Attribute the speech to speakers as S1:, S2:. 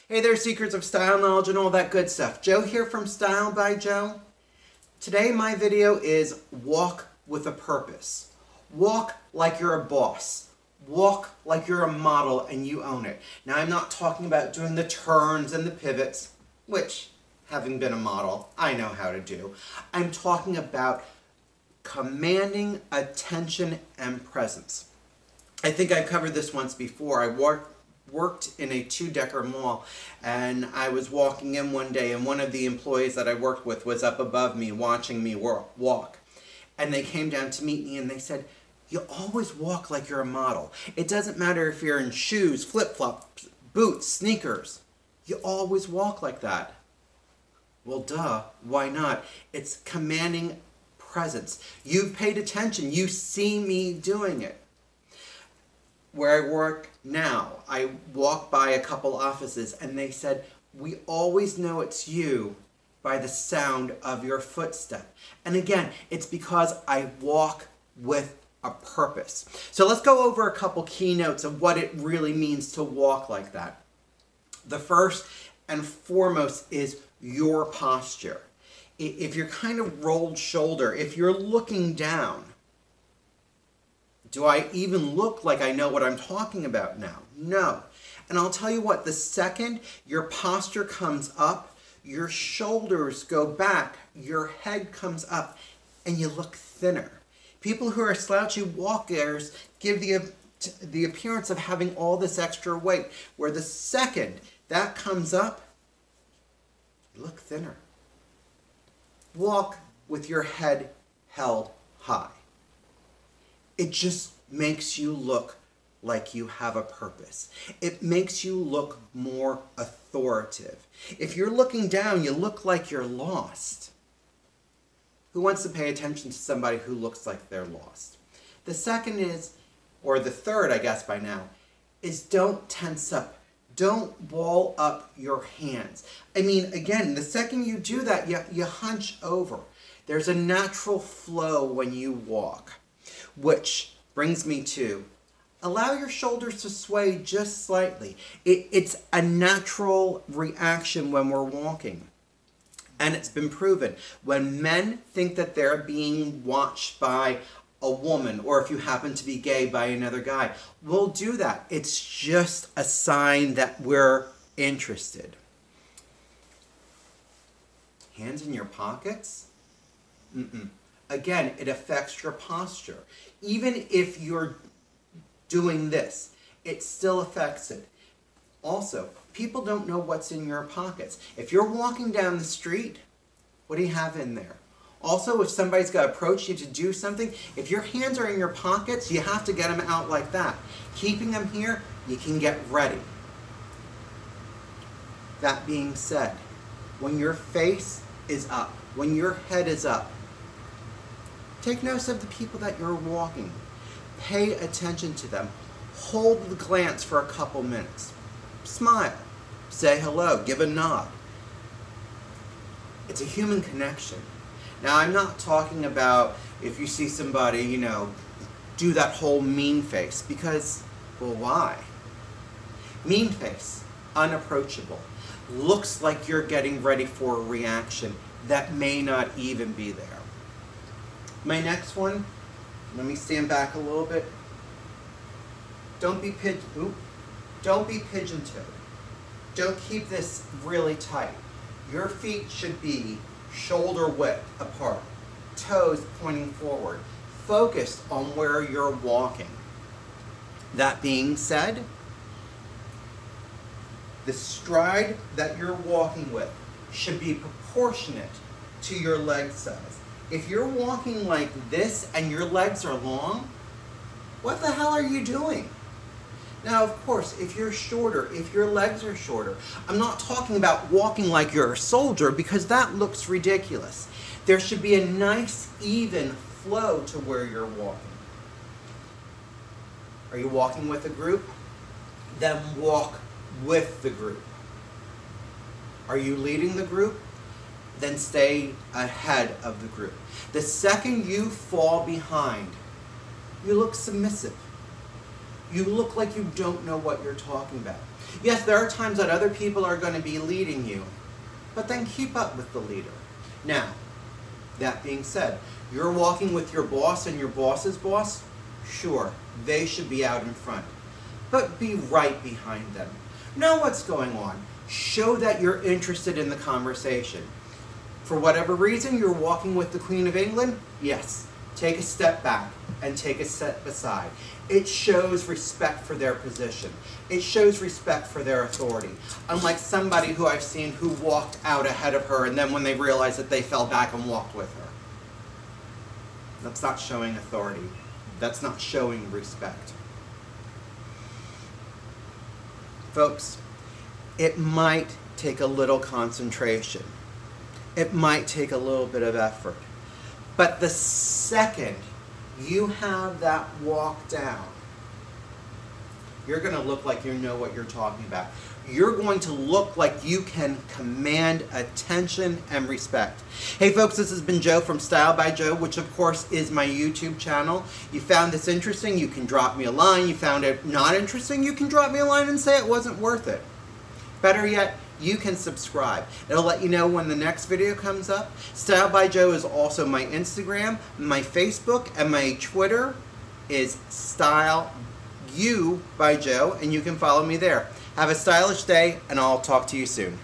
S1: Hey there, seekers of style, knowledge, and all that good stuff. Joe here from Style by Joe. Today my video is walk with a purpose. Walk like you're a boss. Walk like you're a model and you own it. Now I'm not talking about doing the turns and the pivots, which, having been a model, I know how to do. I'm talking about commanding attention and presence. I think I covered this once before. I worked in a two-decker mall, and I was walking in one day, and one of the employees that I worked with was up above me watching me walk. And they came down to meet me and they said, "You always walk like you're a model. It doesn't matter if you're in shoes, flip-flops, boots, sneakers. You always walk like that." Well, duh, why not? It's commanding presence. You've paid attention. You see me doing it. Where I work now, I walk by a couple offices and they said, "We always know it's you by the sound of your footstep." And again, it's because I walk with a purpose. So let's go over a couple keynotes of what it really means to walk like that. The first and foremost is your posture. If you're kind of rolled shoulder, if you're looking down, do I even look like I know what I'm talking about now? No. And I'll tell you what, the second your posture comes up, your shoulders go back, your head comes up, and you look thinner. People who are slouchy walkers give the appearance of having all this extra weight, where the second that comes up, you look thinner. Walk with your head held high. It just makes you look like you have a purpose. It makes you look more authoritative. If you're looking down, you look like you're lost. Who wants to pay attention to somebody who looks like they're lost? The second is, or the third, I guess by now, is don't tense up. Don't ball up your hands. I mean, again, the second you do that, you hunch over. There's a natural flow when you walk. Which brings me to, allow your shoulders to sway just slightly. It's a natural reaction when we're walking. And it's been proven. When men think that they're being watched by a woman, or if you happen to be gay, by another guy, we'll do that. It's just a sign that we're interested. Hands in your pockets? Again, it affects your posture. Even if you're doing this, it still affects it. Also, people don't know what's in your pockets. If you're walking down the street, what do you have in there? Also, if somebody's got to approach you to do something, if your hands are in your pockets, you have to get them out like that. Keeping them here, you can get ready. That being said, when your face is up, when your head is up, take notice of the people that you're walking. Pay attention to them. Hold the glance for a couple minutes. Smile. Say hello. Give a nod. It's a human connection. Now, I'm not talking about if you see somebody, do that whole mean face, because, well, why? Mean face, unapproachable, looks like you're getting ready for a reaction that may not even be there. My next one, let me stand back a little bit. Don't be pigeon-toed. Don't keep this really tight. Your feet should be shoulder width apart, toes pointing forward, focused on where you're walking. That being said, the stride that you're walking with should be proportionate to your leg size. If you're walking like this and your legs are long, what the hell are you doing? Now, of course, if you're shorter, if your legs are shorter, I'm not talking about walking like you're a soldier, because that looks ridiculous. There should be a nice, even flow to where you're walking. Are you walking with a group? Then walk with the group. Are you leading the group? Then stay ahead of the group. The second you fall behind, you look submissive. You look like you don't know what you're talking about. Yes, there are times that other people are going to be leading you, but then keep up with the leader. Now, that being said, you're walking with your boss and your boss's boss, sure, they should be out in front, but be right behind them. Know what's going on. Show that you're interested in the conversation. For whatever reason, you're walking with the Queen of England, yes, take a step back and take a step aside. It shows respect for their position. It shows respect for their authority. Unlike somebody who I've seen who walked out ahead of her and then when they realized that they fell back and walked with her. That's not showing authority. That's not showing respect. Folks, it might take a little concentration. It might take a little bit of effort. But the second you have that walk down, you're going to look like you know what you're talking about. You're going to look like you can command attention and respect. Hey folks, this has been Joe from Style by Joe, which of course is my YouTube channel. You found this interesting, you can drop me a line. You found it not interesting, you can drop me a line and say it wasn't worth it. Better yet, you can subscribe. It'll let you know when the next video comes up. Style by Joe is also my Instagram, my Facebook, and my Twitter is Style You by Joe, and you can follow me there. Have a stylish day, and I'll talk to you soon.